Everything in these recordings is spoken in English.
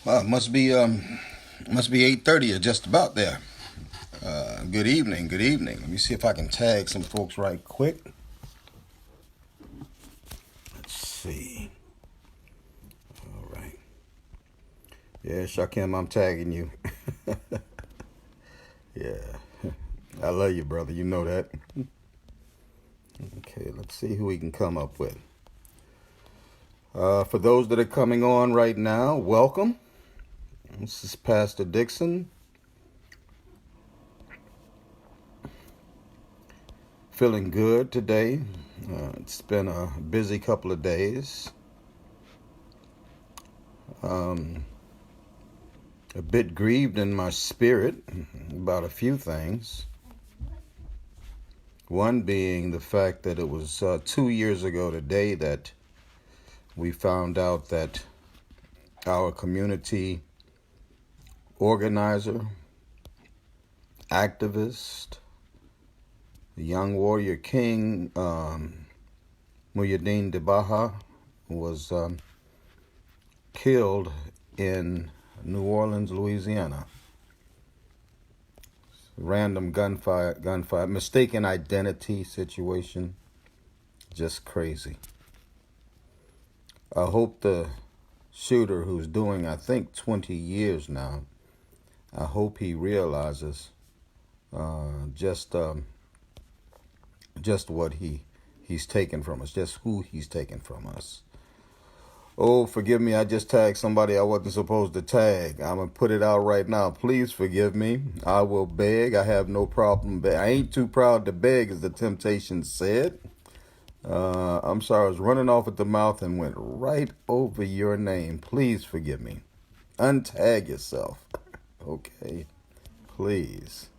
Well, it must be 8:30 or just about there. Good evening, good evening. Let me see if I can tag some folks right quick. Let's see. All right. Yeah, Shakim, I'm tagging you. Yeah. I love you, brother. You know that. Okay, let's see who we can come up with. For those that are coming on right now, welcome. This is Pastor Dixon. Feeling good today. It's been a busy couple of days. A bit grieved in my spirit about a few things. One being the fact that it was 2 years ago today that we found out that our community organizer, activist, young warrior king, Moye was killed in New Orleans, Louisiana. Random gunfire, mistaken identity situation. Just crazy. I hope the shooter, who's doing, I think, 20 years now, I hope he realizes just what he's taken from us, just who he's taken from us. Oh, forgive me, I just tagged somebody I wasn't supposed to tag. I'm going to put it out right now. Please forgive me. I will beg. I have no problem. I ain't too proud to beg, as the Temptations said. I'm sorry, I was running off at the mouth and went right over your name. Please forgive me. Untag yourself. Okay, please.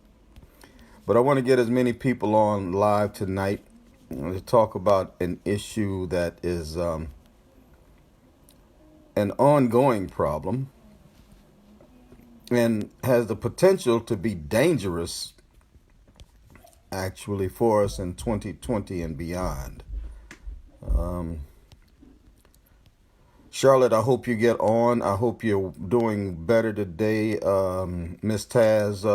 But I want to get as many people on live tonight to talk about an issue that is an ongoing problem and has the potential to be dangerous actually for us in 2020 and beyond. Charlotte, I hope you get on. I hope you're doing better today. Miss Taz,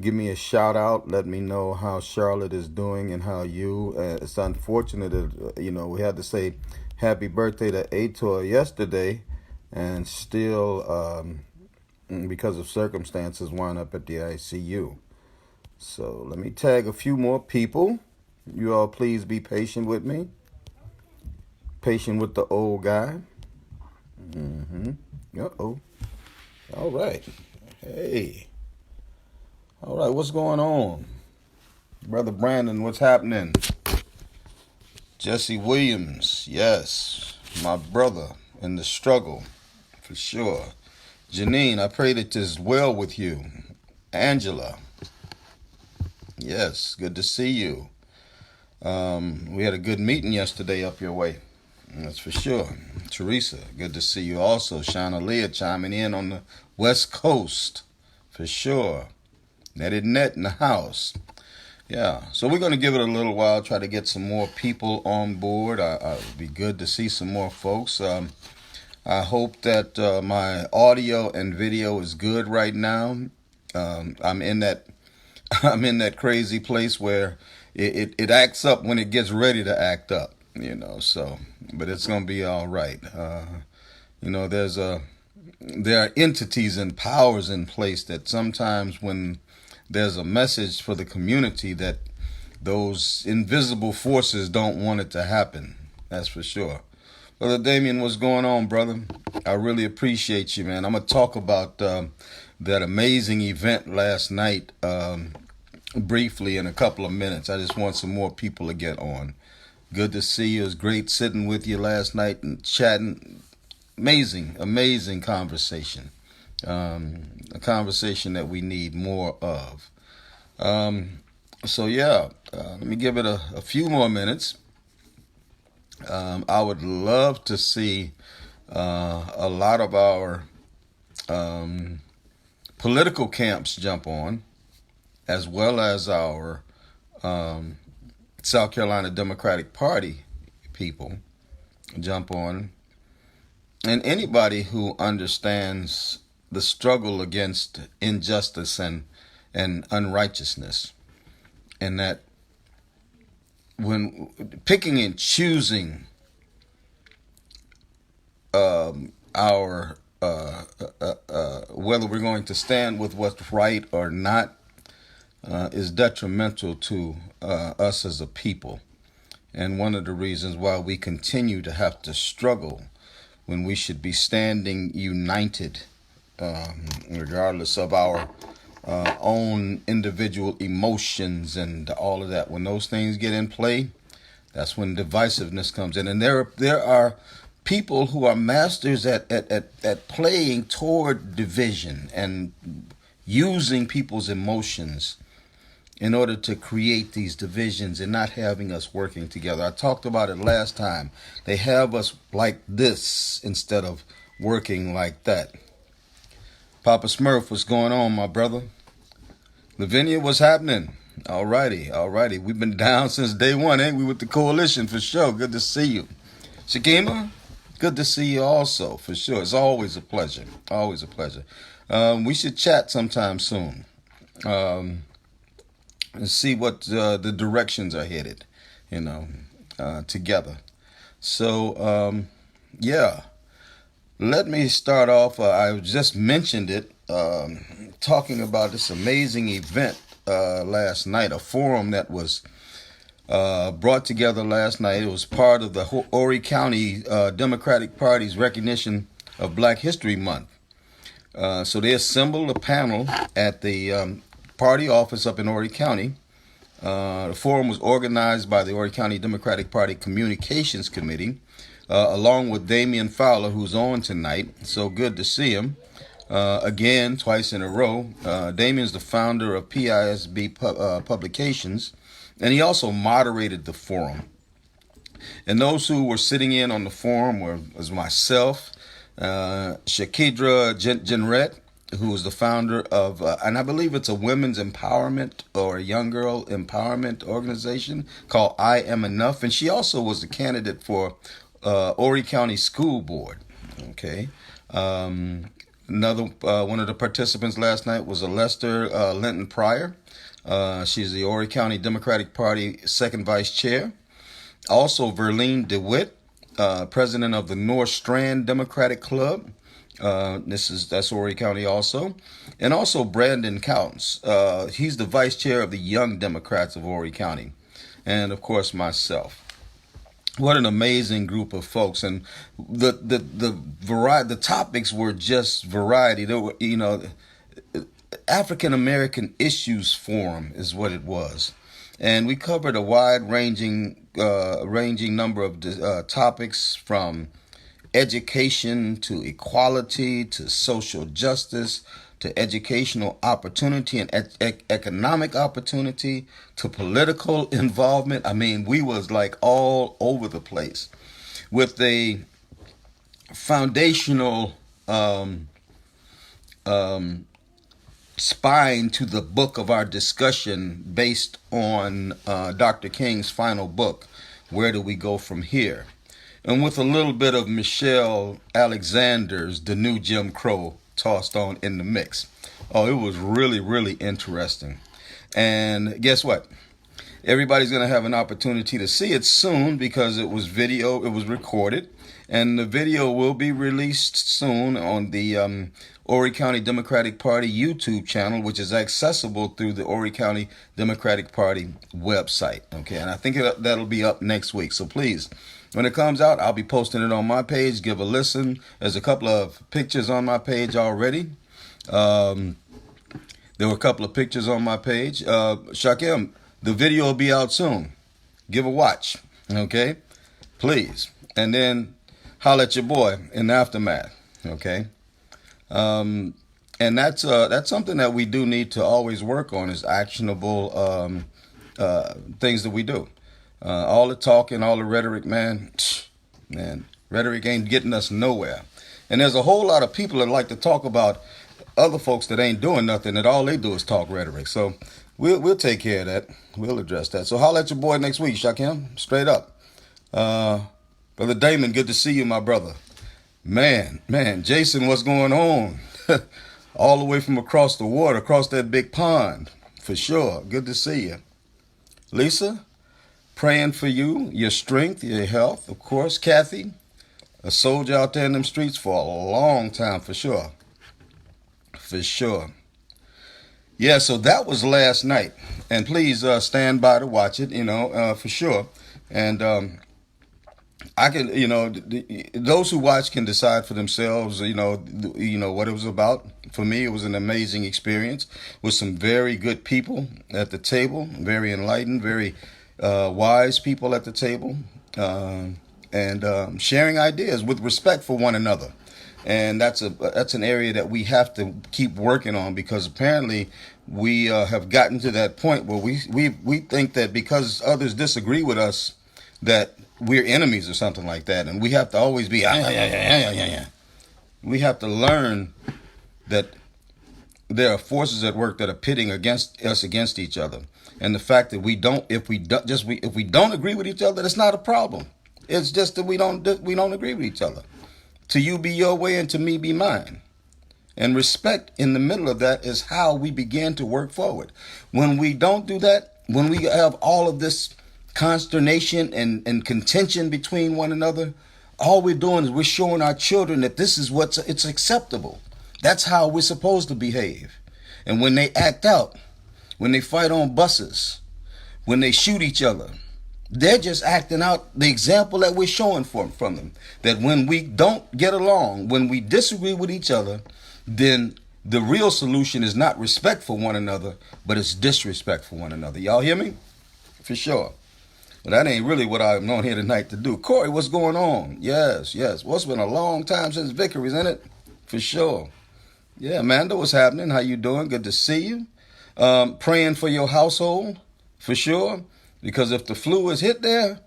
give me a shout out. Let me know how Charlotte is doing and how you. It's unfortunate that, we had to say happy birthday to Ator yesterday and still, because of circumstances, wound up at the ICU. So let me tag a few more people. You all please be patient with me. Patient with the old guy. Uh-oh. All right. Hey. All right, what's going on? Brother Brandon, what's happening? Jesse Williams, yes. My brother in the struggle, for sure. Janine, I pray that it is well with you. Angela, yes, good to see you. We had a good meeting yesterday up your way. That's for sure. Teresa, good to see you also. Shauna Leah chiming in on the West Coast, for sure. Netted Net in the house. Yeah, so we're going to give it a little while, try to get some more people on board. It'd be good to see some more folks. I hope that my audio and video is good right now. I'm in that crazy place where it acts up when it gets ready to act up, so, but it's going to be all right. There are entities and powers in place that sometimes when there's a message for the community, that those invisible forces don't want it to happen. That's for sure. Brother Damien, what's going on, brother? I really appreciate you, man. I'm going to talk about that amazing event last night briefly in a couple of minutes. I just want some more people to get on. Good to see you. It was great sitting with you last night and chatting. Amazing conversation. A conversation that we need more of. Let me give it a few more minutes. I would love to see a lot of our political camps jump on, as well as our South Carolina Democratic Party people jump on And anybody who understands the struggle against injustice and unrighteousness, and that when picking and choosing our whether we're going to stand with what's right or not is detrimental to us as a people. And one of the reasons why we continue to have to struggle when we should be standing united, regardless of our own individual emotions and all of that. When those things get in play, that's when divisiveness comes in. And there are people who are masters at playing toward division and using people's emotions in order to create these divisions and not having us working together. I talked about it last time. They have us like this instead of working like that. Papa Smurf, what's going on, my brother? Lavinia, what's happening? Alrighty. We've been down since day one, ain't we, with the coalition, for sure. Good to see you. Shakima, good to see you also, for sure. It's always a pleasure. We should chat sometime soon. And see what the directions are headed, together. So, yeah. Let me start off. I just mentioned it, talking about this amazing event last night, a forum that was brought together last night. It was part of the Horry County Democratic Party's recognition of Black History Month. So they assembled a panel at the party office up in Horry County. The forum was organized by the Horry County Democratic Party Communications Committee, along with Damian Fowler, who's on tonight. So good to see him again, twice in a row. Damian's the founder of PISB Publications, and he also moderated the forum. And those who were sitting in on the forum was myself, Shakidra Jenret, who is the founder of, and I believe it's a women's empowerment or a young girl empowerment organization called I Am Enough. And she also was a candidate for Horry County School Board. Okay. Another one of the participants last night was Lester Linton Pryor. She's the Horry County Democratic Party second vice chair. Also, Verlene DeWitt, president of the North Strand Democratic Club. That's Horry County also. And also Brandon Counts. He's the vice chair of the Young Democrats of Horry County. And of course myself. What an amazing group of folks. And the topics were just variety. There were, African American Issues Forum is what it was. And we covered a wide ranging number of topics, from education to equality to social justice to educational opportunity and economic opportunity to political involvement. I mean, we was like all over the place with a foundational spine to the book of our discussion based on Dr. King's final book, Where Do We Go From Here? And with a little bit of Michelle Alexander's The New Jim Crow tossed on in the mix. Oh, it was really, really interesting. And guess what? Everybody's going to have an opportunity to see it soon because it was recorded. And the video will be released soon on the Horry County Democratic Party YouTube channel, which is accessible through the Horry County Democratic Party website. Okay, and I think that'll be up next week. So please, when it comes out, I'll be posting it on my page. Give a listen. There's a couple of pictures on my page already. There were a couple of pictures on my page. Shakim, the video will be out soon. Give a watch. Okay? Please. And then holler at your boy in the aftermath. Okay? And that's something that we do need to always work on, is actionable things that we do. All the talking, all the rhetoric, man, rhetoric ain't getting us nowhere. And there's a whole lot of people that like to talk about other folks that ain't doing nothing, that all they do is talk rhetoric. So we'll take care of that. We'll address that. So holler at your boy next week, Shakim, straight up. Brother Damon, good to see you, my brother. Man, Jason, what's going on? All the way from across the water, across that big pond, for sure. Good to see you. Lisa, praying for you, your strength, your health, of course. Kathy, a soldier out there in them streets for a long time, for sure. For sure. Yeah, so that was last night. And please stand by to watch it, for sure. And I can, those who watch can decide for themselves, what it was about. For me, it was an amazing experience with some very good people at the table, very enlightened, very wise people at the table, and sharing ideas with respect for one another. And that's an area that we have to keep working on, because apparently we have gotten to that point where we think that because others disagree with us, that we're enemies or something like that, and we have to always be We have to learn that there are forces at work that are pitting against each other, and the fact that if we don't agree with each other, that's not a problem. It's just that we don't agree with each other. To you be your way, and to me be mine. And respect in the middle of that is how we begin to work forward. When we don't do that, when we have all of this consternation and contention between one another, all we're doing is we're showing our children that this is it's acceptable. That's how we're supposed to behave. And when they act out, when they fight on buses, when they shoot each other, they're just acting out the example that we're showing from them. That when we don't get along, when we disagree with each other, then the real solution is not respect for one another, but it's disrespect for one another. Y'all hear me? For sure. Well, that ain't really what I'm on here tonight to do. Corey, what's going on? Yes. Well, it's been a long time since Vickery's, isn't it? For sure. Yeah, Amanda, what's happening? How you doing? Good to see you. Praying for your household, for sure. Because if the flu is hit there,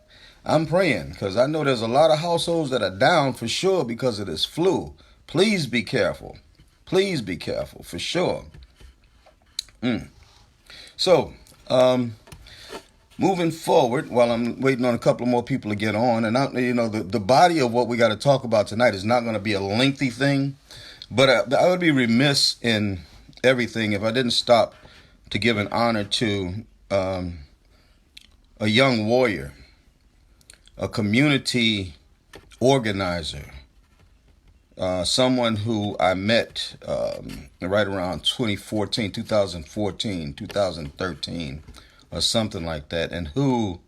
I'm praying. Because I know there's a lot of households that are down for sure because of this flu. Please be careful. Please be careful, for sure. So, moving forward, while I'm waiting on a couple more people to get on, and the body of what we got to talk about tonight is not going to be a lengthy thing, but I would be remiss in everything if I didn't stop to give an honor to a young warrior, a community organizer, someone who I met right around 2014, 2013, or something like that, and who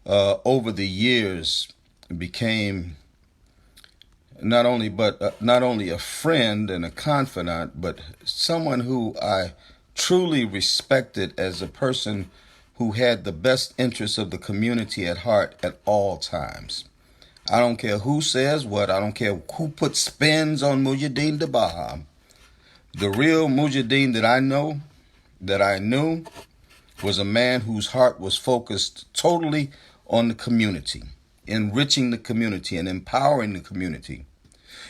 over the years became not only a friend and a confidant, but someone who I truly respected as a person who had the best interests of the community at heart at all times. I don't care who says what. I don't care who puts spins on Mujahideen Dabaha. The real Mujahideen that I knew, was a man whose heart was focused totally on the community, enriching the community and empowering the community.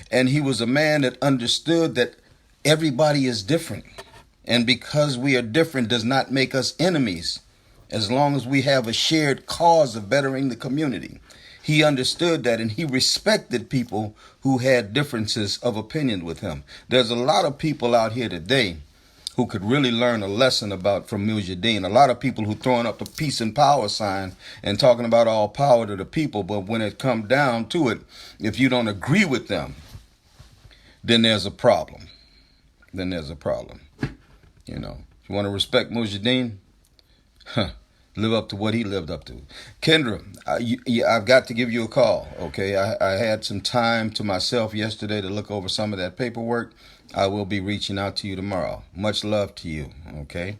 And he was a man that understood that everybody is different. And because we are different does not make us enemies, as long as we have a shared cause of bettering the community. He understood that, and he respected people who had differences of opinion with him. There's a lot of people out here today who could really learn a lesson from Mujahideen. A lot of people who throwing up the peace and power sign and talking about all power to the people, but when it comes down to it, if you don't agree with them, then there's a problem. If you want to respect Mujahideen, live up to what he lived up to. Kendra, I've got to give you a call, okay? I had some time to myself yesterday to look over some of that paperwork. I will be reaching out to you tomorrow. Much love to you, okay?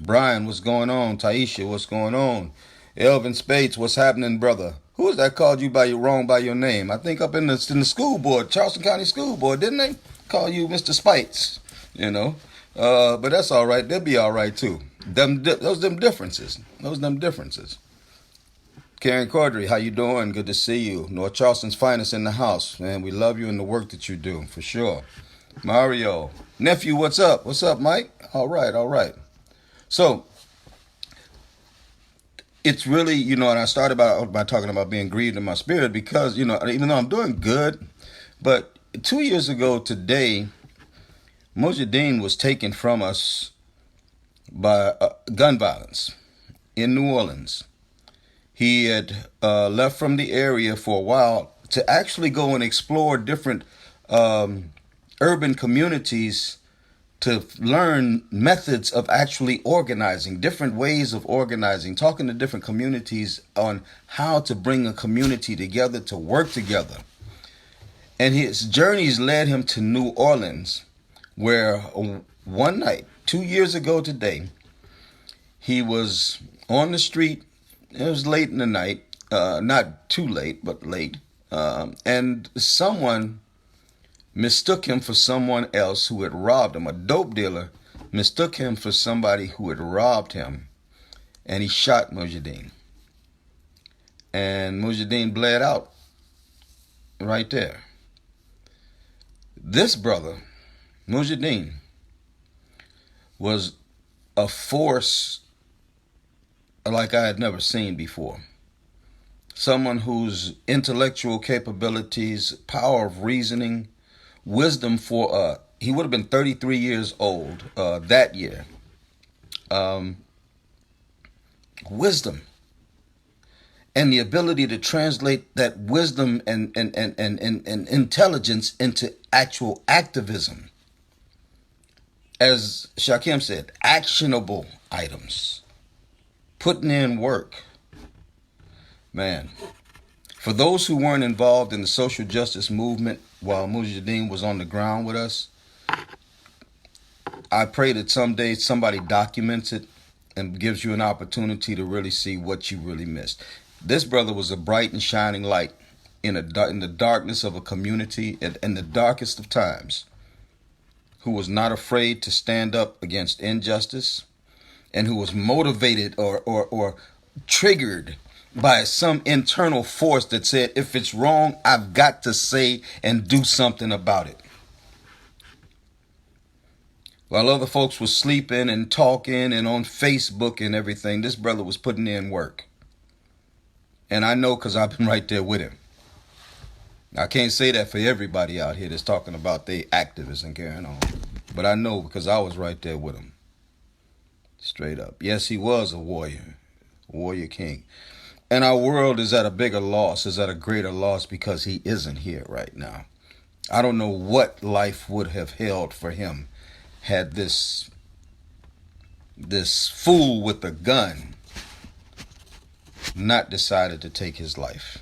Brian, what's going on? Taisha, what's going on? Elvin Spates, what's happening, brother? Who was that called you wrong by your name? I think up in the school board, Charleston County School Board, didn't they? Call you Mr. Spites, But that's all right. They'll be all right, too. Those differences. Karen Cordry, how you doing? Good to see you. North Charleston's finest in the house. Man, we love you and the work that you do, for sure. Mario. Nephew, what's up? What's up, Mike? All right. So, it's really, and I started by talking about being grieved in my spirit because, even though I'm doing good, But 2 years ago today, Mujahideen was taken from us by gun violence in New Orleans. He had left from the area for a while to actually go and explore different urban communities to learn methods of actually organizing, different ways of organizing, talking to different communities on how to bring a community together to work together. And his journeys led him to New Orleans, where one night, 2 years ago today, he was on the street. It was late in the night, not too late, but late. And someone mistook him for someone else who had robbed him. A dope dealer mistook him for somebody who had robbed him, and he shot Mujahideen. And Mujahideen bled out right there. This brother, Mujahideen, was a force like I had never seen before. Someone whose intellectual capabilities, power of reasoning, wisdom for he would have been 33 years old that year. Wisdom and the ability to translate that wisdom and intelligence into actual activism. As Shakim said, actionable items. Putting in work. Man, for those who weren't involved in the social justice movement while Mujahideen was on the ground with us, I pray that someday somebody documents it and gives you an opportunity to really see what you really missed. This brother was a bright and shining light in the darkness of a community in the darkest of times, who was not afraid to stand up against injustice, and who was motivated or triggered by some internal force that said, if it's wrong, I've got to say and do something about it. While other folks were sleeping and talking and on Facebook and everything, this brother was putting in work. And I know because I've been right there with him. I can't say that for everybody out here that's talking about they activists and carrying on. But I know because I was right there with him. Straight up. Yes, he was a warrior king. And our world is at a bigger loss, is at a greater loss because he isn't here right now. I don't know what life would have held for him had this fool with a gun not decided to take his life.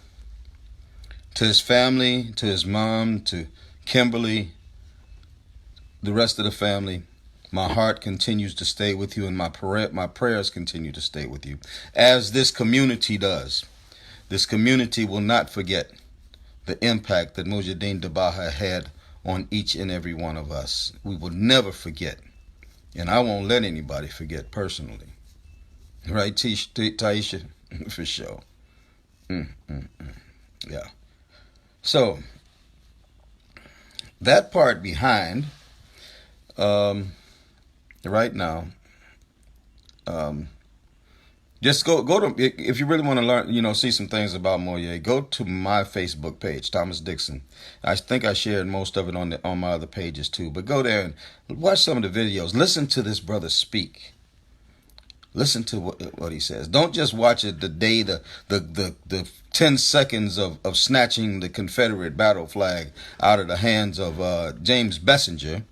To his family, to his mom, to Kimberly, the rest of the family, my heart continues to stay with you, and my prayers continue to stay with you, as this community does. This community will not forget the impact that Mujahideen Dabaha had on each and every one of us. We will never forget, and I won't let anybody forget personally. Right, Taisha? For sure. Yeah. So, that part behind, right now, just go to, if you really want to learn, see some things about Moye, go to my Facebook page, Thomas Dixon. I think I shared most of it on my other pages too, but go there and watch some of the videos. Listen to this brother speak. Listen to what he says. Don't just watch it the 10 seconds of snatching the Confederate battle flag out of the hands of James Bessinger,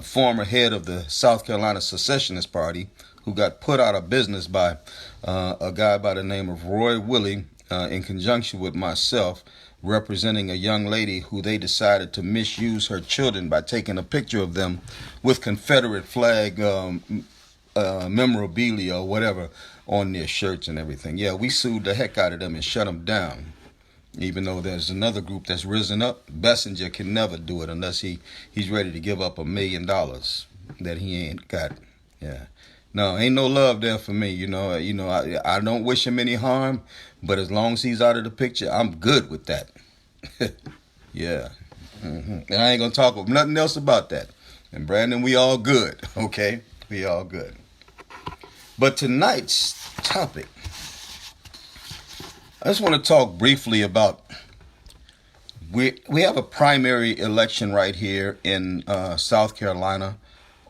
former head of the South Carolina Secessionist Party, who got put out of business by a guy by the name of Roy Willie, in conjunction with myself, representing a young lady who they decided to misuse her children by taking a picture of them with Confederate flag memorabilia or whatever on their shirts and everything. Yeah, we sued the heck out of them and shut them down. Even though there's another group that's risen up, Bessinger can never do it unless he's ready to give up $1 million that he ain't got. Yeah. No, ain't no love there for me. I don't wish him any harm, but as long as he's out of the picture, I'm good with that. Yeah. And I ain't gonna talk about nothing else about that. And Brandon, we all good, okay? We all good. But tonight's topic, I just want to talk briefly about We have a primary election right here in South Carolina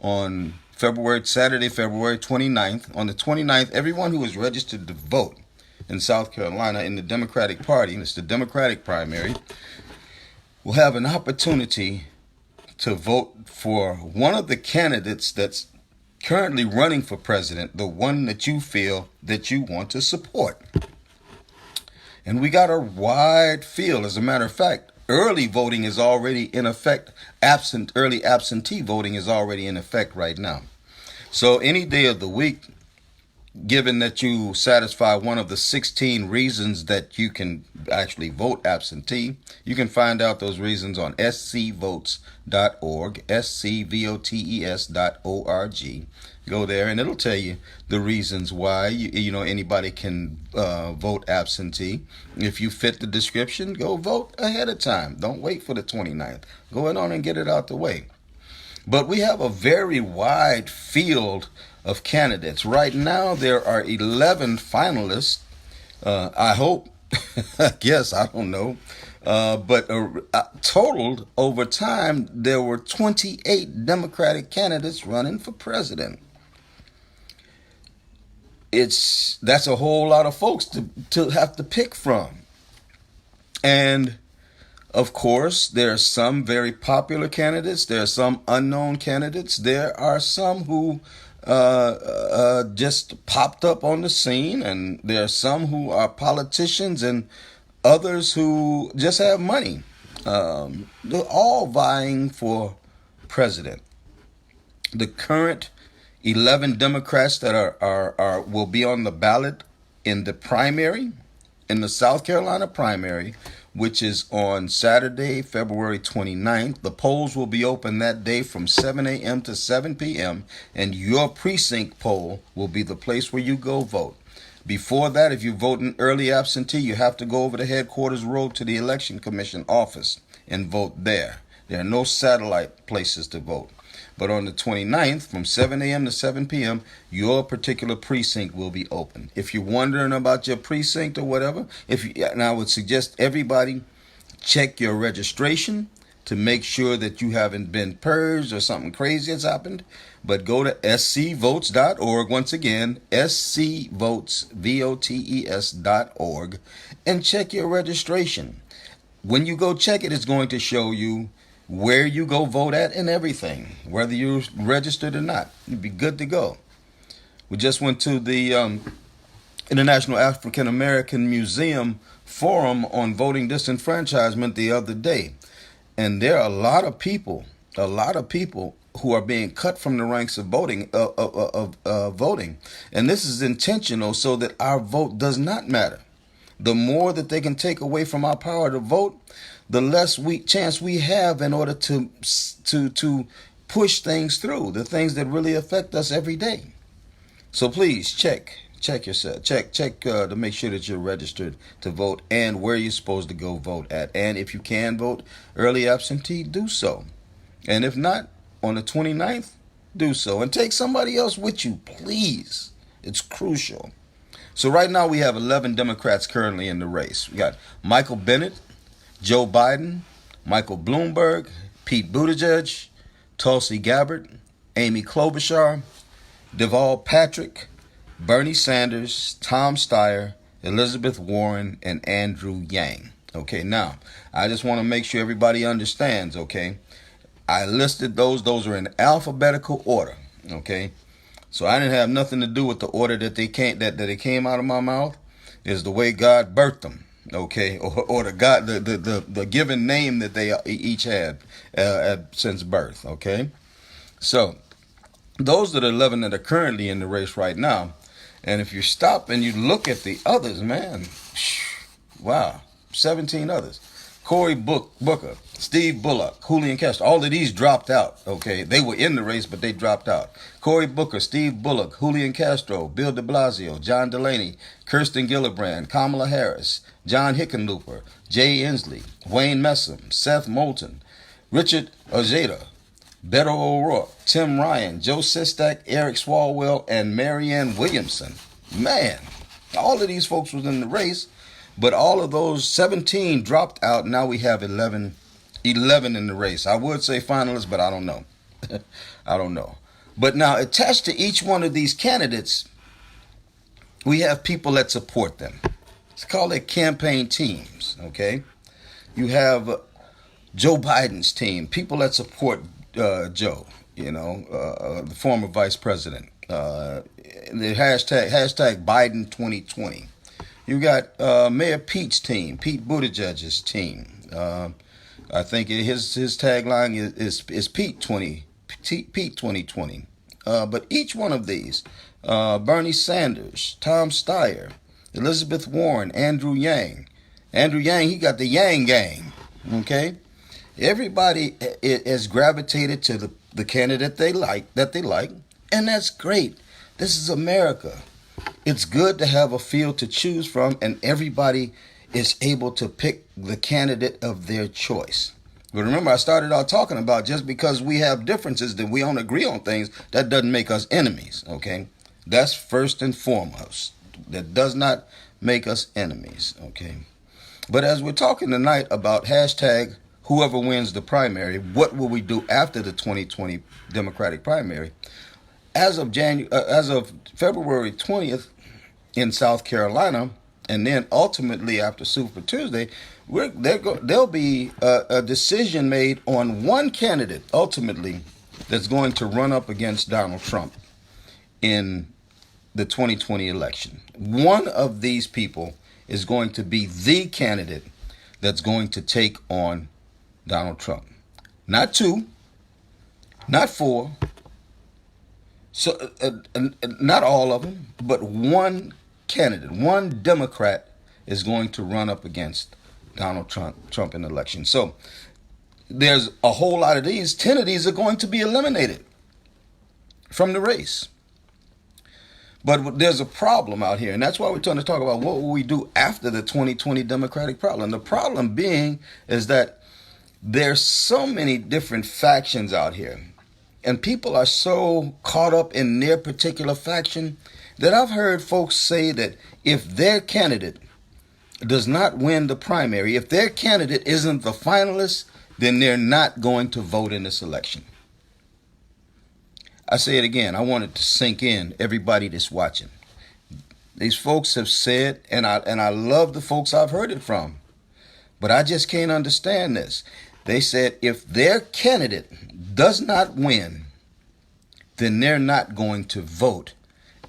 on Saturday, February 29th. On the 29th, everyone who is registered to vote in South Carolina in the Democratic Party, and it's the Democratic primary, will have an opportunity to vote for one of the candidates that's currently running for president, the one that you feel that you want to support. And we got a wide field. As a matter of fact, early voting is already in effect. Early absentee voting is already in effect right now. So any day of the week, given that you satisfy one of the 16 reasons that you can actually vote absentee, you can find out those reasons on scvotes.org, scvotes.org. Go there and it'll tell you the reasons why anybody can vote absentee. If you fit the description, go vote ahead of time. Don't wait for the 29th. Go on and get it out the way. But we have a very wide field of candidates. Right now, there are 11 finalists. I hope, I guess, I don't know. But totaled over time, there were 28 Democratic candidates running for president. That's a whole lot of folks to have to pick from. And of course, there are some very popular candidates. There are some unknown candidates. There are some who just popped up on the scene, and there are some who are politicians and others who just have money. They're all vying for president. The current 11 Democrats that will be on the ballot in the primary, in the South Carolina primary, which is on Saturday, February 29th. The polls will be open that day from 7 a.m. to 7 p.m., and your precinct poll will be the place where you go vote. Before that, if you vote in early absentee, you have to go over the headquarters road to the Election Commission office and vote there. There are no satellite places to vote. But on the 29th, from 7 a.m. to 7 p.m., your particular precinct will be open. If you're wondering about your precinct or whatever, and I would suggest everybody check your registration to make sure that you haven't been purged or something crazy has happened. But go to scvotes.org, once again, scvotes.org, and check your registration. When you go check it, it's going to show you where you go vote at and everything, whether you're registered or not. You'd be good to go. We just went to the International African American Museum Forum on voting disenfranchisement the other day. And there are a lot of people who are being cut from the ranks of voting. And this is intentional so that our vote does not matter. The more that they can take away from our power to vote, the less chance we have in order to push things through, the things that really affect us every day. So please check yourself, check to make sure that you're registered to vote and where you're supposed to go vote at. And if you can vote early absentee, do so. And if not, on the 29th, do so. And take somebody else with you, please. It's crucial. So right now we have 11 Democrats currently in the race. We got Michael Bennet, Joe Biden, Michael Bloomberg, Pete Buttigieg, Tulsi Gabbard, Amy Klobuchar, Deval Patrick, Bernie Sanders, Tom Steyer, Elizabeth Warren, and Andrew Yang. Okay, now, I just want to make sure everybody understands, okay? I listed those. Those are in alphabetical order, okay? So I didn't have nothing to do with the order that they came out of my mouth. It's the way God birthed them. Okay, or the given name that they each had since birth. Okay, so those are the 11 that are currently in the race right now. And if you stop and you look at the others, man, wow, 17 others. Cory Booker, Steve Bullock, Julian Castro, all of these dropped out. Okay, they were in the race, but they dropped out. Cory Booker, Steve Bullock, Julian Castro, Bill de Blasio, John Delaney, Kirsten Gillibrand, Kamala Harris, John Hickenlooper, Jay Inslee, Wayne Messam, Seth Moulton, Richard Ojeda, Beto O'Rourke, Tim Ryan, Joe Sistak, Eric Swalwell, and Marianne Williamson. Man, all of these folks was in the race, But all of those 17 dropped out. Now we have 11 in the race. I would say finalists, but I don't know. I don't know. But now attached to each one of these candidates, we have people that support them. It's called their campaign teams, okay? You have Joe Biden's team, people that support Joe, the former vice president. The hashtag Biden 2020. You got Mayor Pete's team, Pete Buttigieg's team. I think his tagline is Pete 2020. But each one of these, Bernie Sanders, Tom Steyer, Elizabeth Warren, Andrew Yang. Andrew Yang, he got the Yang Gang. Okay, everybody has gravitated to the candidate they like, and that's great. This is America. It's good to have a field to choose from, and everybody is able to pick the candidate of their choice. But remember, I started out talking about just because we have differences that we don't agree on things, that doesn't make us enemies, okay? That's first and foremost. That does not make us enemies, okay? But as we're talking tonight about hashtag whoever wins the primary, what will we do after the 2020 Democratic primary? As of February 20th in South Carolina, and then ultimately after Super Tuesday, there'll be a decision made on one candidate ultimately that's going to run up against Donald Trump in the 2020 election. One of these people is going to be the candidate that's going to take on Donald Trump. Not two, not four, so not all of them, but one candidate, one Democrat is going to run up against Donald Trump in the election. So there's a whole lot of these. 10 of these are going to be eliminated from the race. But there's a problem out here, and that's why we're trying to talk about what will we do after the 2020 Democratic problem. The problem being is that there's so many different factions out here, and people are so caught up in their particular faction that I've heard folks say that if their candidate does not win the primary, if their candidate isn't the finalist, then they're not going to vote in this election. I say it again. I want it to sink in, everybody that's watching. These folks have said, and I love the folks I've heard it from, but I just can't understand this. They said if their candidate does not win, then they're not going to vote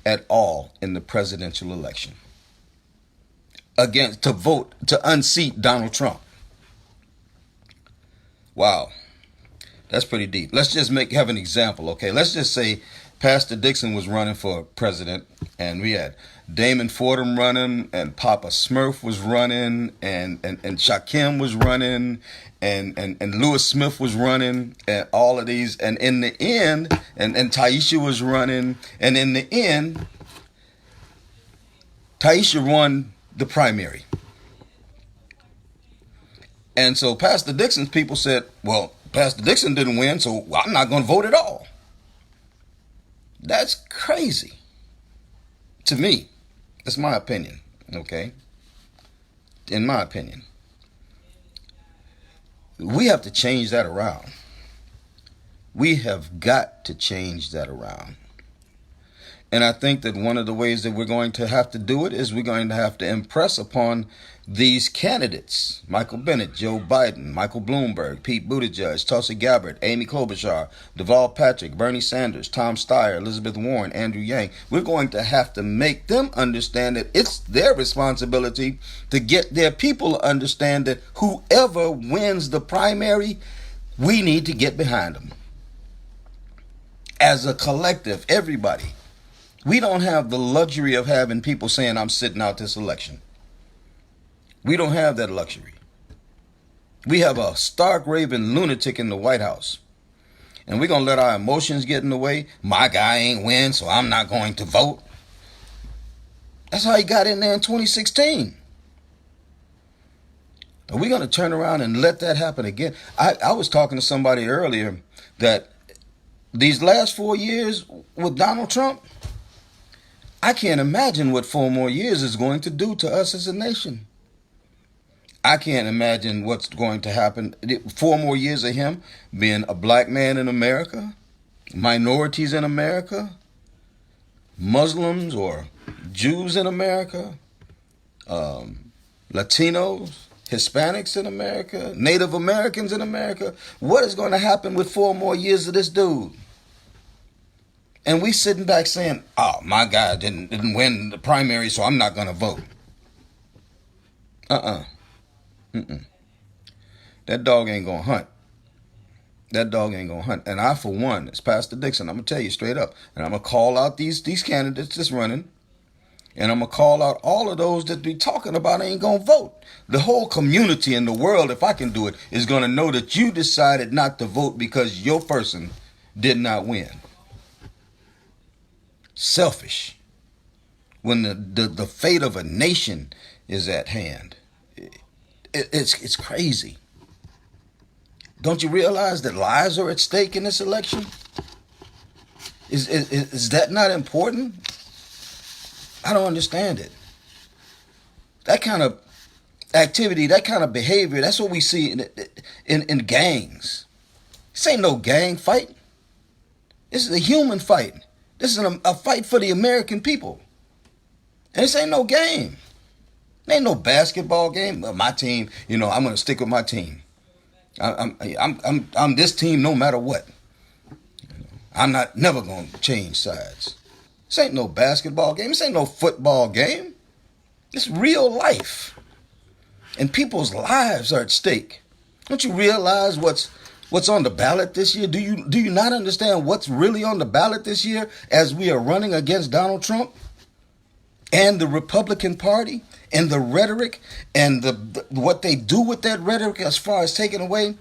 at all in the presidential election. To vote to unseat Donald Trump. Wow. That's pretty deep. Let's just have an example, okay? Let's just say Pastor Dixon was running for president, and we had Damon Fordham running, and Papa Smurf was running, and Shaquem was running, and Lewis Smith was running, and all of these, and in the end, and Taisha was running, and in the end, Taisha won the primary. And so Pastor Dixon's people said, well, Pastor Dixon didn't win, so I'm not going to vote at all. That's crazy. To me. That's my opinion. Okay? In my opinion. We have to change that around. We have got to change that around. And I think that one of the ways that we're going to have to do it is we're going to have to impress upon these candidates, Michael Bennet, Joe Biden, Michael Bloomberg, Pete Buttigieg, Tulsi Gabbard, Amy Klobuchar, Deval Patrick, Bernie Sanders, Tom Steyer, Elizabeth Warren, Andrew Yang. We're going to have to make them understand that it's their responsibility to get their people to understand that whoever wins the primary, we need to get behind them. As a collective, everybody. We don't have the luxury of having people saying, I'm sitting out this election. We don't have that luxury. We have a stark raving lunatic in the White House. And we're going to let our emotions get in the way. My guy ain't win, so I'm not going to vote. That's how he got in there in 2016. Are we going to turn around and let that happen again? I was talking to somebody earlier that these last 4 years with Donald Trump, I can't imagine what 4 more years is going to do to us as a nation. I can't imagine what's going to happen. 4 more years of him being a black man in America, minorities in America, Muslims or Jews in America, Latinos, Hispanics in America, Native Americans in America. What is going to happen with 4 more years of this dude? And we sitting back saying, oh, my guy didn't win the primary, so I'm not going to vote. That dog ain't going to hunt. That dog ain't going to hunt. And I, for one, as Pastor Dixon, I'm going to tell you straight up, and I'm going to call out these candidates that's running, and I'm going to call out all of those that be talking about ain't going to vote. The whole community in the world, if I can do it, is going to know that you decided not to vote because your person did not win. Selfish. When the fate of a nation is at hand. It's crazy. Don't you realize that lives are at stake in this election? Is that not important? I don't understand it. That kind of activity, that kind of behavior, that's what we see in gangs. This ain't no gang fight. This is a human fight. This is a fight for the American people. And this ain't no game. It ain't no basketball game. My team, I'm going to stick with my team. I'm this team no matter what. I'm never going to change sides. This ain't no basketball game. This ain't no football game. It's real life. And people's lives are at stake. Don't you realize what's on the ballot this year? Do you not understand what's really on the ballot this year as we are running against Donald Trump and the Republican Party and the rhetoric and what they do with that rhetoric as far as taking away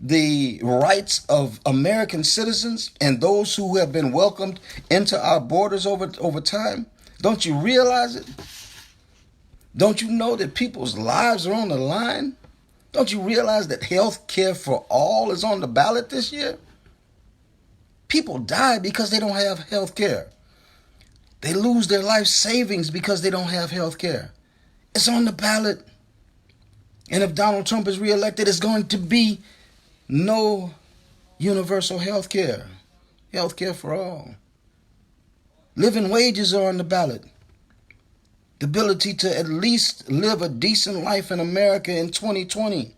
the rights of American citizens and those who have been welcomed into our borders over time? Don't you realize it? Don't you know that people's lives are on the line? Don't you realize that health care for all is on the ballot this year? People die because they don't have health care. They lose their life savings because they don't have health care. It's on the ballot. And if Donald Trump is reelected, it's going to be no universal health care. Health care for all. Living wages are on the ballot. The ability to at least live a decent life in America in 2020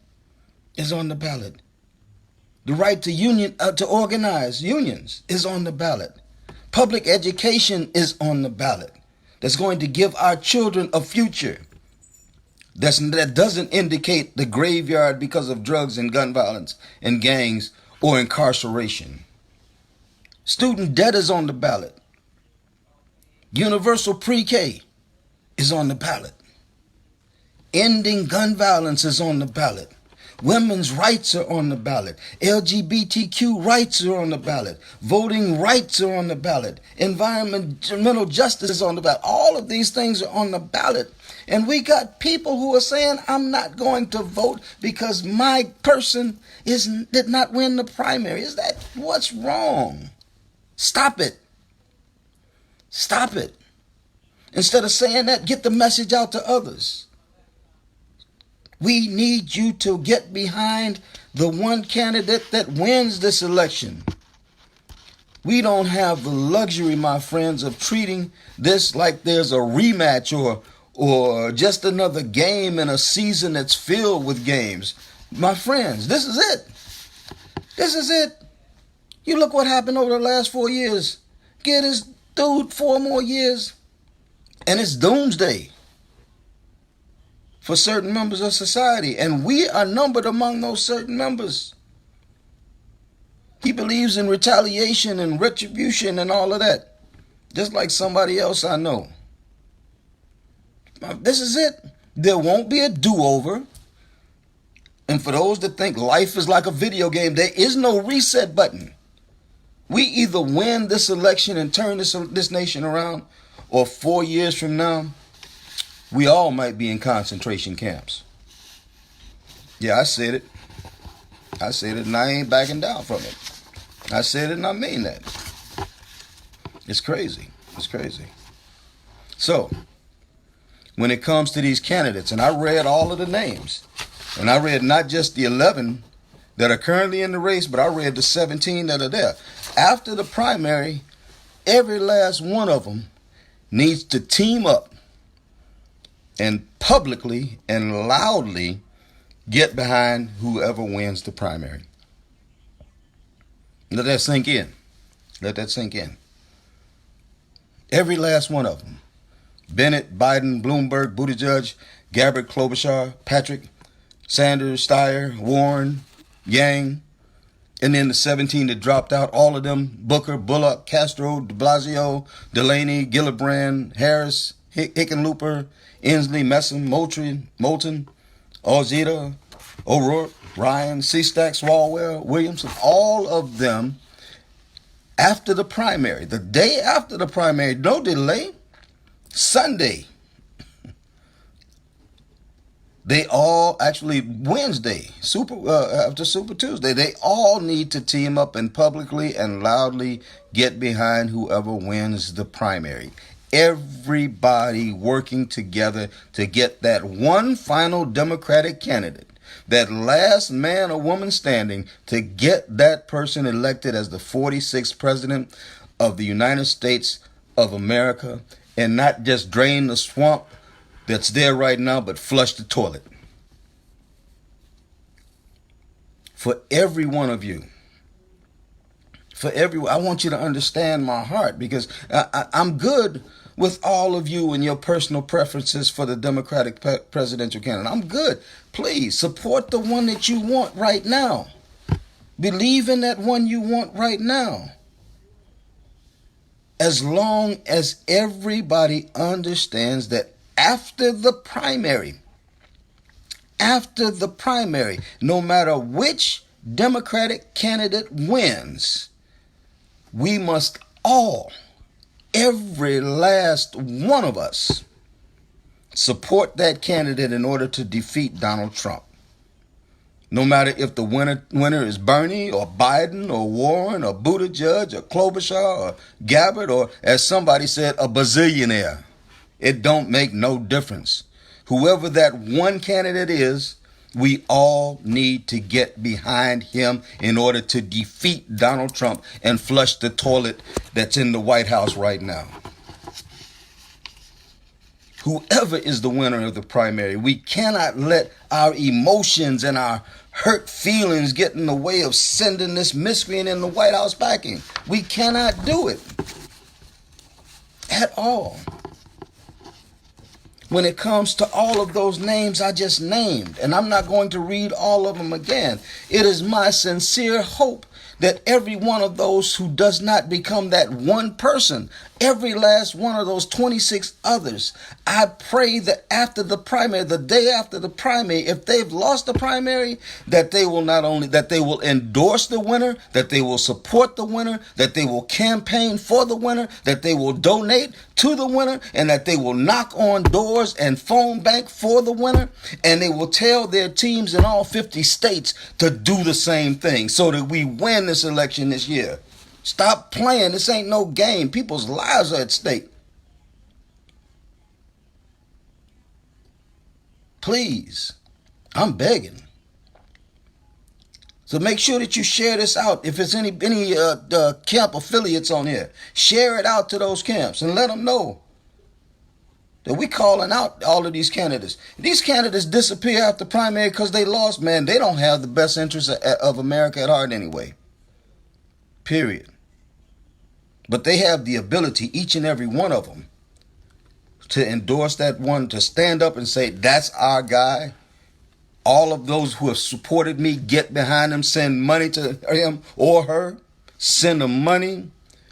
is on the ballot. The right to organize unions is on the ballot. Public education is on the ballot. That's going to give our children a future. That doesn't indicate the graveyard because of drugs and gun violence and gangs or incarceration. Student debt is on the ballot. Universal pre-K is on the ballot. Ending gun violence is on the ballot. Women's rights are on the ballot. LGBTQ rights are on the ballot. Voting rights are on the ballot. Environmental justice is on the ballot. All of these things are on the ballot. And we got people who are saying, I'm not going to vote because my person did not win the primary. Is that what's wrong? Stop it. Stop it. Instead of saying that, get the message out to others. We need you to get behind the one candidate that wins this election. We don't have the luxury, my friends, of treating this like there's a rematch or just another game in a season that's filled with games. My friends, this is it. This is it. You look what happened over the last 4 years. Get this dude 4 more years, and it's doomsday for certain members of society, and we are numbered among those certain members. He believes in retaliation and retribution and all of that, just like somebody else I know. This is it. There won't be a do-over. And for those that think life is like a video game, there is no reset button. We either win this election and turn this nation around, or 4 years from now, we all might be in concentration camps. Yeah, I said it. I said it, and I ain't backing down from it. I said it, and I mean that. It's crazy. It's crazy. So, when it comes to these candidates, and I read all of the names, And I read not just the 11 that are currently in the race, but I read the 17 that are there. After the primary, every last one of them needs to team up and publicly and loudly get behind whoever wins the primary. Let that sink in. Let that sink in. Every last one of them. Bennett, Biden, Bloomberg, Buttigieg, Gabbard, Klobuchar, Patrick, Sanders, Steyer, Warren, Yang, and then the 17 that dropped out, all of them, Booker, Bullock, Castro, de Blasio, Delaney, Gillibrand, Harris, Hickenlooper, Inslee, Messam, Moulton, Ozita, O'Rourke, Ryan, Seastack, Swalwell, Williamson, all of them after the primary, the day after the primary, no delay, Sunday. They all, actually Wednesday, after Super Tuesday, they all need to team up and publicly and loudly get behind whoever wins the primary. Everybody working together to get that one final Democratic candidate, that last man or woman standing, to get that person elected as the 46th president of the United States of America, and not just drain the swamp that's there right now, but flush the toilet. For every one of you, I want you to understand my heart, because I'm good with all of you and your personal preferences for the Democratic presidential candidate. I'm good. Please support the one that you want right now. Believe in that one you want right now. As long as everybody understands that after the primary, no matter which Democratic candidate wins, we must all, every last one of us, support that candidate in order to defeat Donald Trump. No matter if the winner is Bernie or Biden or Warren or Buttigieg or Klobuchar or Gabbard or, as somebody said, a bazillionaire. It don't make no difference. Whoever that one candidate is, we all need to get behind him in order to defeat Donald Trump and flush the toilet that's in the White House right now. Whoever is the winner of the primary, we cannot let our emotions and our hurt feelings get in the way of sending this miscreant in the White House packing. We cannot do it at all. When it comes to all of those names I just named, and I'm not going to read all of them again, it is my sincere hope that every one of those who does not become that one person, every last one of those 26 others, I pray that after the primary, the day after the primary, if they've lost the primary, that they will endorse the winner, that they will support the winner, that they will campaign for the winner, that they will donate to the winner, and that they will knock on doors and phone bank for the winner, and they will tell their teams in all 50 states to do the same thing so that we win this election this year. Stop playing. This ain't no game. People's lives are at stake. Please, I'm begging. So make sure that you share this out. If there's any camp affiliates on here, share it out to those camps and let them know that we calling out all of these candidates. These candidates disappear after primary because they lost. Man, they don't have the best interests of America at heart anyway. Period. But they have the ability, each and every one of them, to endorse that one, to stand up and say, that's our guy. All of those who have supported me, get behind him, send money to him or her, send them money,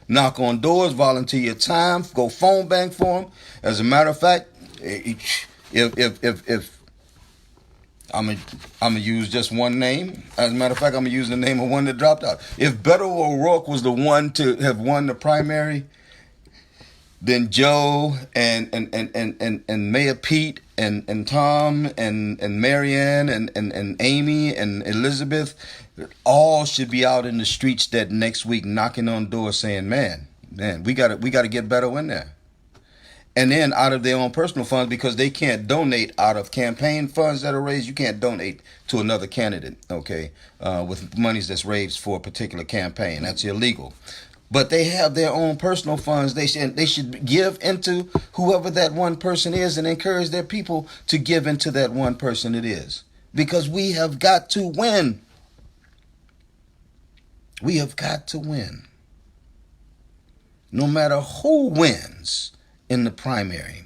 knock on doors, volunteer your time, go phone bank for them. As a matter of fact, if I'm gonna use just one name. As a matter of fact, I'm gonna use the name of one that dropped out. If Beto O'Rourke was the one to have won the primary, then Joe and Mayor Pete and Tom and Marianne and Amy and Elizabeth all should be out in the streets that next week knocking on doors saying, man, we gotta get Beto in there. And then out of their own personal funds, because they can't donate out of campaign funds that are raised. You can't donate to another candidate, okay, with monies that's raised for a particular campaign. That's illegal. But they have their own personal funds. They should give into whoever that one person is and encourage their people to give into that one person it is. Because we have got to win. We have got to win. No matter who wins in the primary,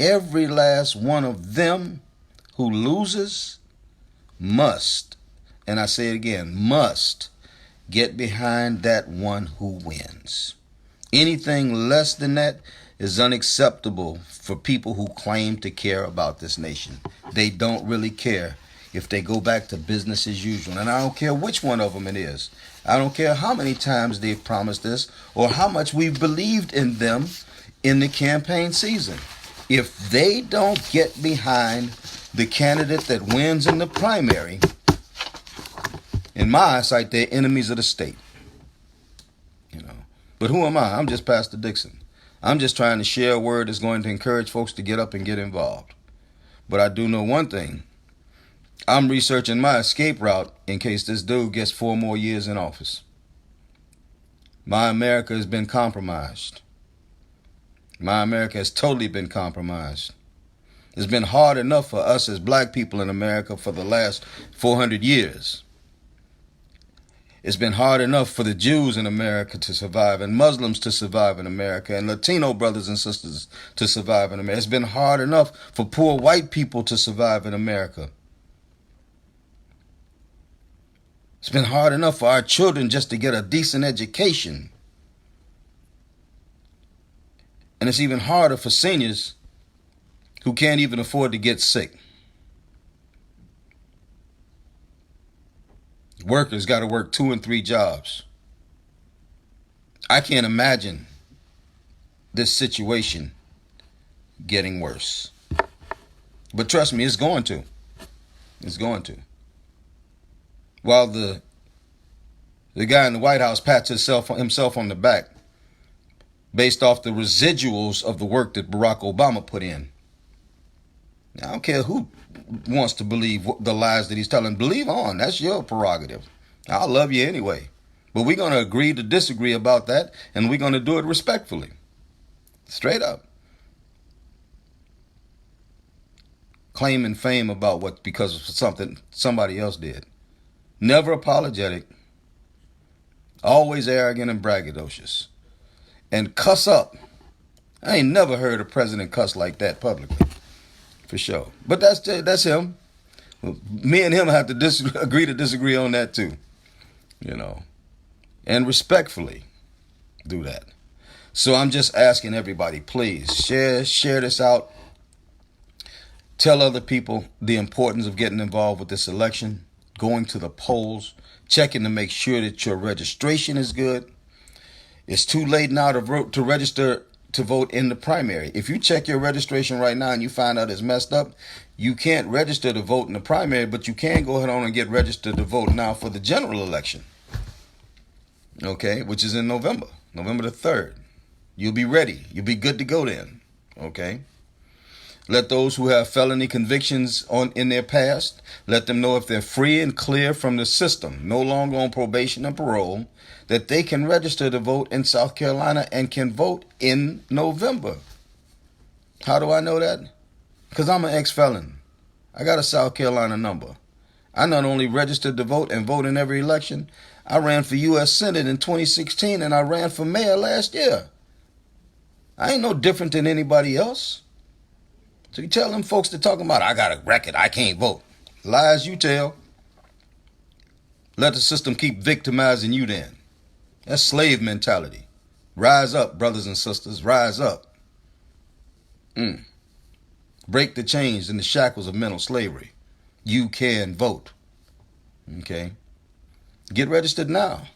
every last one of them who loses must, and I say it again, must get behind that one who wins. Anything less than that is unacceptable for people who claim to care about this nation. They don't really care if they go back to business as usual. And I don't care which one of them it is. I don't care how many times they've promised this or how much we've believed in them in the campaign season. If they don't get behind the candidate that wins in the primary, in my eyesight, they're enemies of the state. But who am I? I'm just Pastor Dixon. I'm just trying to share a word that's going to encourage folks to get up and get involved. But I do know one thing. I'm researching my escape route in case this dude gets 4 more years in office. My America has been compromised. My America has totally been compromised. It's been hard enough for us as black people in America for the last 400 years. It's been hard enough for the Jews in America to survive and Muslims to survive in America and Latino brothers and sisters to survive in America. It's been hard enough for poor white people to survive in America. It's been hard enough for our children just to get a decent education. And it's even harder for seniors who can't even afford to get sick. Workers got to work 2 and 3 jobs. I can't imagine this situation getting worse. But trust me, it's going to. It's going to. While the guy in the White House pats himself on the back based off the residuals of the work that Barack Obama put in. I don't care who wants to believe the lies that he's telling. Believe on. That's your prerogative. I'll love you anyway. But we're going to agree to disagree about that, and we're going to do it respectfully. Straight up. Claiming fame about what because of something somebody else did. Never apologetic. Always arrogant and braggadocious. And cuss up. I ain't never heard a president cuss like that publicly. For sure. But that's him. Me and him have to agree to disagree on that too. And respectfully do that. So I'm just asking everybody, please share this out. Tell other people the importance of getting involved with this election, going to the polls, checking to make sure that your registration is good. It's too late now to register to vote in the primary. If you check your registration right now and you find out it's messed up, you can't register to vote in the primary, but you can go ahead on and get registered to vote now for the general election. Okay, which is in November the 3rd. You'll be ready. You'll be good to go then. Okay. Let those who have felony convictions in their past, let them know if they're free and clear from the system, no longer on probation and parole, that they can register to vote in South Carolina and can vote in November. How do I know that? Because I'm an ex-felon. I got a South Carolina number. I not only registered to vote and vote in every election, I ran for U.S. Senate in 2016 and I ran for mayor last year. I ain't no different than anybody else. So you tell them folks that talking about, I got a record, I can't vote. Lies you tell. Let the system keep victimizing you then. That's slave mentality. Rise up, brothers and sisters, rise up. Break the chains and the shackles of mental slavery. You can vote. Okay? Get registered now.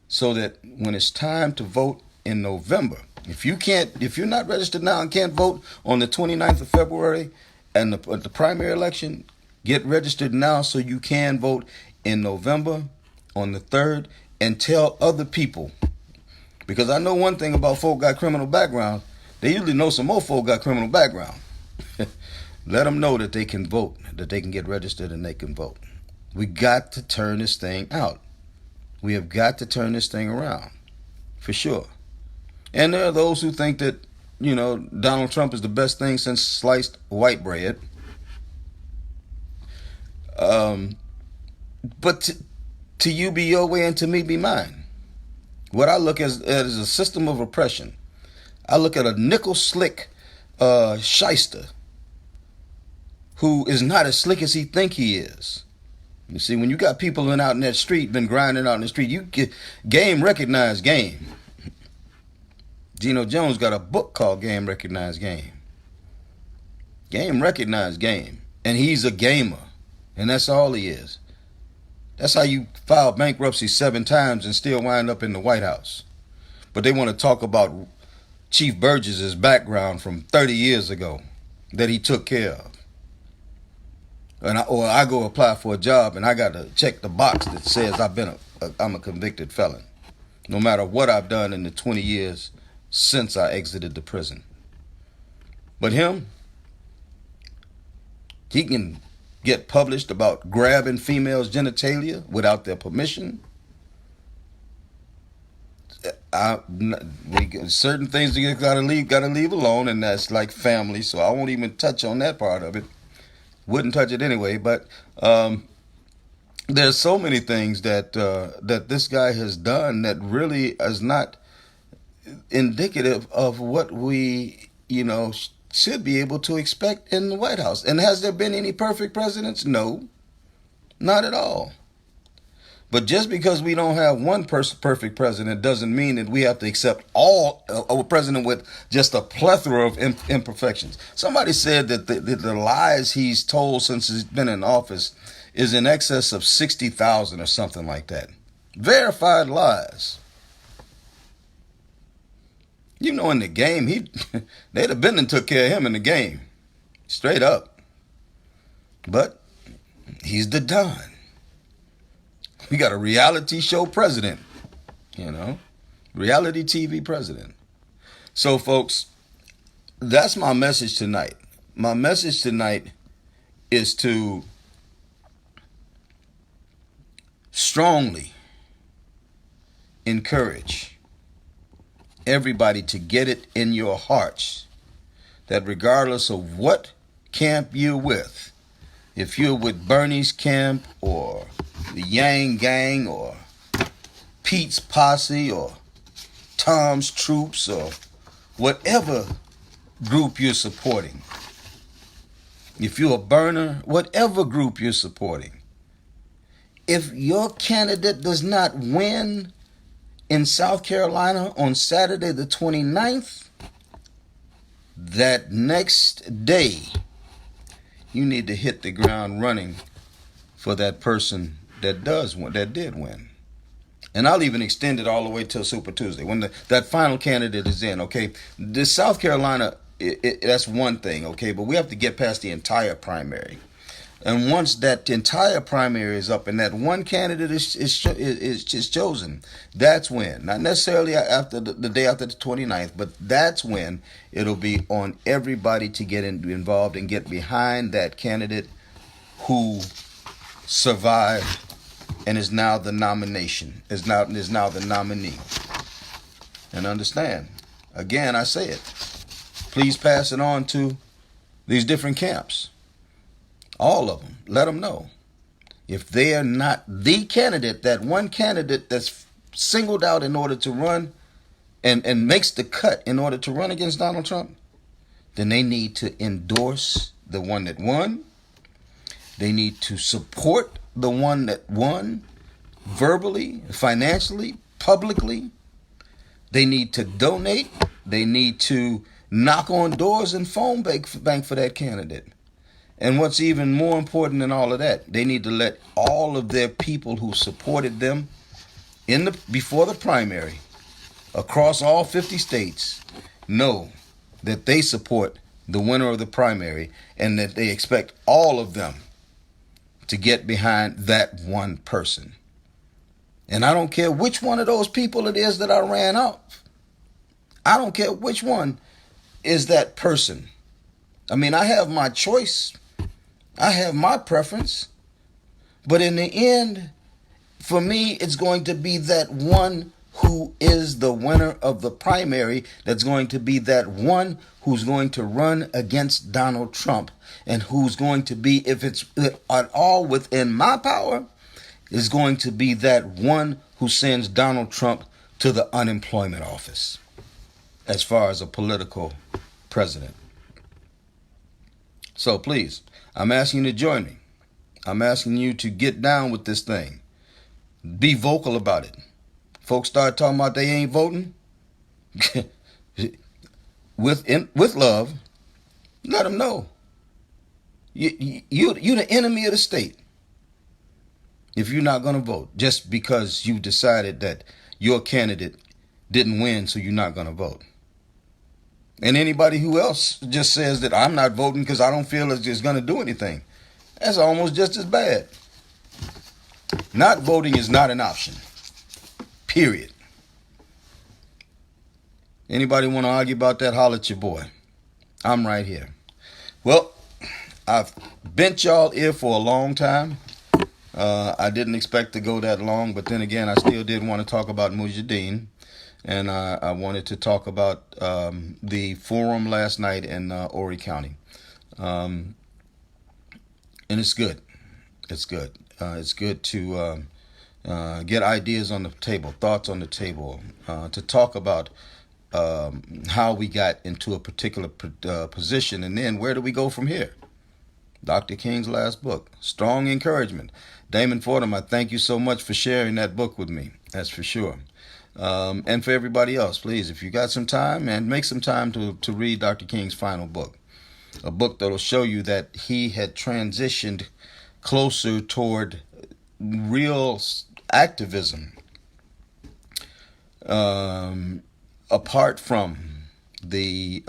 So that when it's time to vote in November, if you're not registered now and can't vote on the 29th of February and the primary election, get registered now so you can vote in November on the 3rd and tell other people. Because I know one thing about folk got criminal background. They usually know some more folk got criminal background. Let them know that they can vote, that they can get registered and they can vote. We got to turn this thing out. We have got to turn this thing around, for sure. And there are those who think that, Donald Trump is the best thing since sliced white bread. But to you be your way and to me be mine. What I look at is a system of oppression. I look at a nickel slick shyster who is not as slick as he think he is. You see, when you got people been out in that street, been grinding out in the street, you get game recognized game. Geno Jones got a book called Game Recognized Game. Game recognized game. And he's a gamer. And that's all he is. That's how you file bankruptcy 7 times and still wind up in the White House. But they want to talk about Chief Burgess's background from 30 years ago that he took care of. Or I go apply for a job and I got to check the box that says I'm a convicted felon, no matter what I've done in the 20 years since I exited the prison. But him, he can get published about grabbing females' genitalia without their permission. Certain things you gotta leave alone, and that's like family. So I won't even touch on that part of it. Wouldn't touch it anyway. But there's so many things that this guy has done that really is not indicative of what we should be able to expect in the White House. And has there been any perfect presidents? No, not at all. But just because we don't have one perfect president doesn't mean that we have to accept a president with just a plethora of imperfections. Somebody said that the lies he's told since he's been in office is in excess of 60,000 or something like that. Verified lies. In the game, they'd have been and took care of him in the game. Straight up. But he's the Don. We got a reality show president, reality TV president. So, folks, that's my message tonight. My message tonight is to strongly encourage everybody to get it in your hearts that regardless of what camp you're with, if you're with Bernie's camp or the Yang Gang or Pete's posse or Tom's troops or whatever group you're supporting, if you're a burner, whatever group you're supporting, if your candidate does not win in South Carolina on Saturday the 29th, that next day, you need to hit the ground running for that person that did win. And I'll even extend it all the way till Super Tuesday, when that final candidate is in, okay? This South Carolina, that's one thing, okay? But we have to get past the entire primary. And once that entire primary is up and that one candidate is chosen, that's when. Not necessarily after the day after the 29th, but that's when it'll be on everybody to get involved and get behind that candidate who survived and is now the nomination, is now the nominee. And understand, again, I say it, please pass it on to these different camps. All of them. Let them know. If they are not the candidate, that one candidate that's singled out in order to run and makes the cut in order to run against Donald Trump, then they need to endorse the one that won. They need to support the one that won verbally, financially, publicly. They need to donate. They need to knock on doors and phone bank for that candidate. And what's even more important than all of that, they need to let all of their people who supported them before the primary across all 50 states know that they support the winner of the primary and that they expect all of them to get behind that one person. And I don't care which one of those people it is that I ran off. I don't care which one. is that person. I mean, I have my choice. I have my preference. But in the end, for me, it's going to be that one who is the winner of the primary, that's going to be that one who's going to run against Donald Trump, and who's going to be, if it's at all within my power, is going to be that one who sends Donald Trump to the unemployment office as far as a political president. So please, I'm asking you to join me. I'm asking you to get down with this thing. Be vocal about it. Folks start talking about they ain't voting. with love, let them know. You're the enemy of the state if you're not going to vote just because you decided that your candidate didn't win, so you're not going to vote. And anybody who else just says that I'm not voting because I don't feel it's going to do anything, that's almost just as bad. Not voting is not an option. Period. Anybody want to argue about that, holler at your boy. I'm right here. Well, I've bent y'all ear for a long time. I didn't expect to go that long, but then again, I still did want to talk about Mujahideen. And I wanted to talk about the forum last night in Horry County. And it's good. It's good. It's good to get ideas on the table, thoughts on the table, to talk about how we got into a particular position, and then where do we go from here? Dr. King's last book, Strong Encouragement. Damon Fordham, I thank you so much for sharing that book with me. That's for sure. And for everybody else, please, if you got some time, man, make some time to read Dr. King's final book. A book that will show you that he had transitioned closer toward real activism, apart from the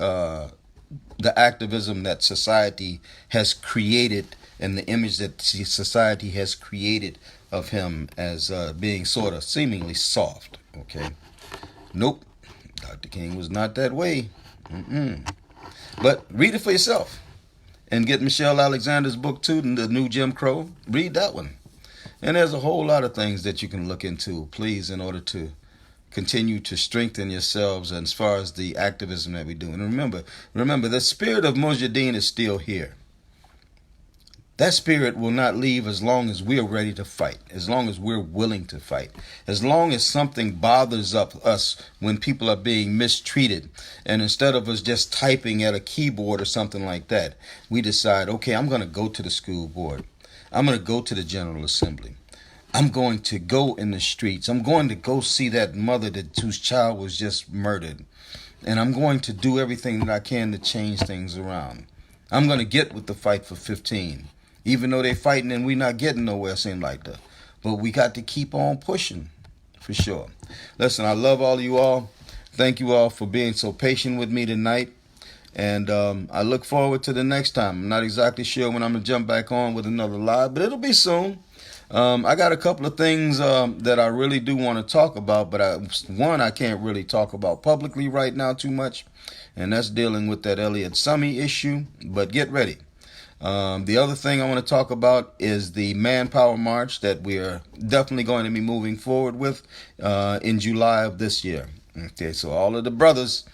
activism that society has created and the image that society has created of him as being sort of seemingly soft. Okay, nope, Dr. King was not that way. But read it for yourself, and get Michelle Alexander's book too, The New Jim Crow. Read that one. And there's a whole lot of things that you can look into, please, in order to continue to strengthen yourselves as far as the activism that we do. And remember, the spirit of Mujahideen is still here. That spirit will not leave as long as we're ready to fight, as long as we're willing to fight, as long as something bothers us when people are being mistreated. And instead of us just typing at a keyboard or something like that, we decide, okay, I'm going to go to the school board. I'm going to go to the General Assembly. I'm going to go in the streets. I'm going to go see that mother whose child was just murdered. And I'm going to do everything that I can to change things around. I'm going to get with the fight for 15. Even though they're fighting and we're not getting nowhere, seem like that. But we got to keep on pushing, for sure. Listen, I love all of you all. Thank you all for being so patient with me tonight. And I look forward to the next time. I'm not exactly sure when I'm going to jump back on with another live, but it'll be soon. I got a couple of things that I really do want to talk about, but I can't really talk about publicly right now too much. And that's dealing with that Elliott Summy issue. But get ready. The other thing I want to talk about is the Manpower March that we are definitely going to be moving forward with in July of this year. Okay, so all of the brothers,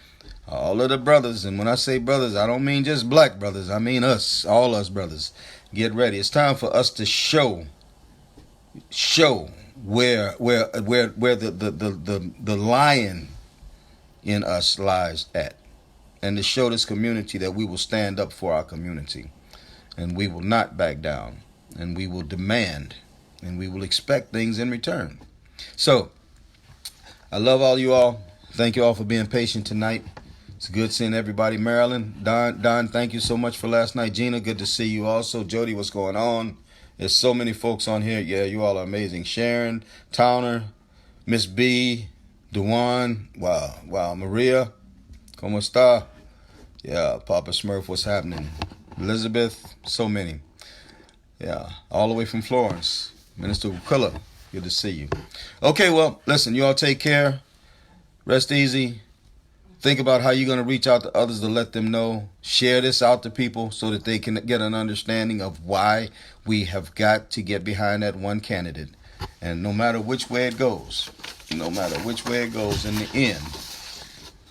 and when I say brothers, I don't mean just black brothers. I mean us, all us brothers. Get ready. It's time for us to show where the lion in us lies at, and to show this community that we will stand up for our community. And we will not back down, and we will demand, and we will expect things in return. So, I love all you all. Thank you all for being patient tonight. It's good seeing everybody. Marilyn, Don, thank you so much for last night. Gina, good to see you also. Jody, what's going on? There's so many folks on here. Yeah, you all are amazing. Sharon, Towner, Miss B, Dewan, wow. Maria, ¿cómo está? Yeah, Papa Smurf, what's happening? Elizabeth, so many. Yeah, all the way from Florence. Minister Aquila, good to see you. Okay, well, listen, you all take care. Rest easy. Think about how you're going to reach out to others to let them know. Share this out to people so that they can get an understanding of why we have got to get behind that one candidate. And no matter which way it goes, in the end,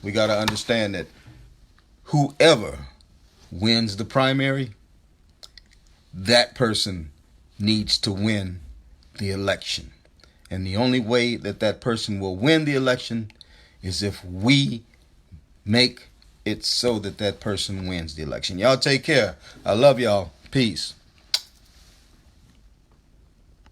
we got to understand that whoever wins the primary, that person needs to win the election. And the only way that that person will win the election is if we make it so that that person wins the election. Y'all take care. I love y'all. Peace.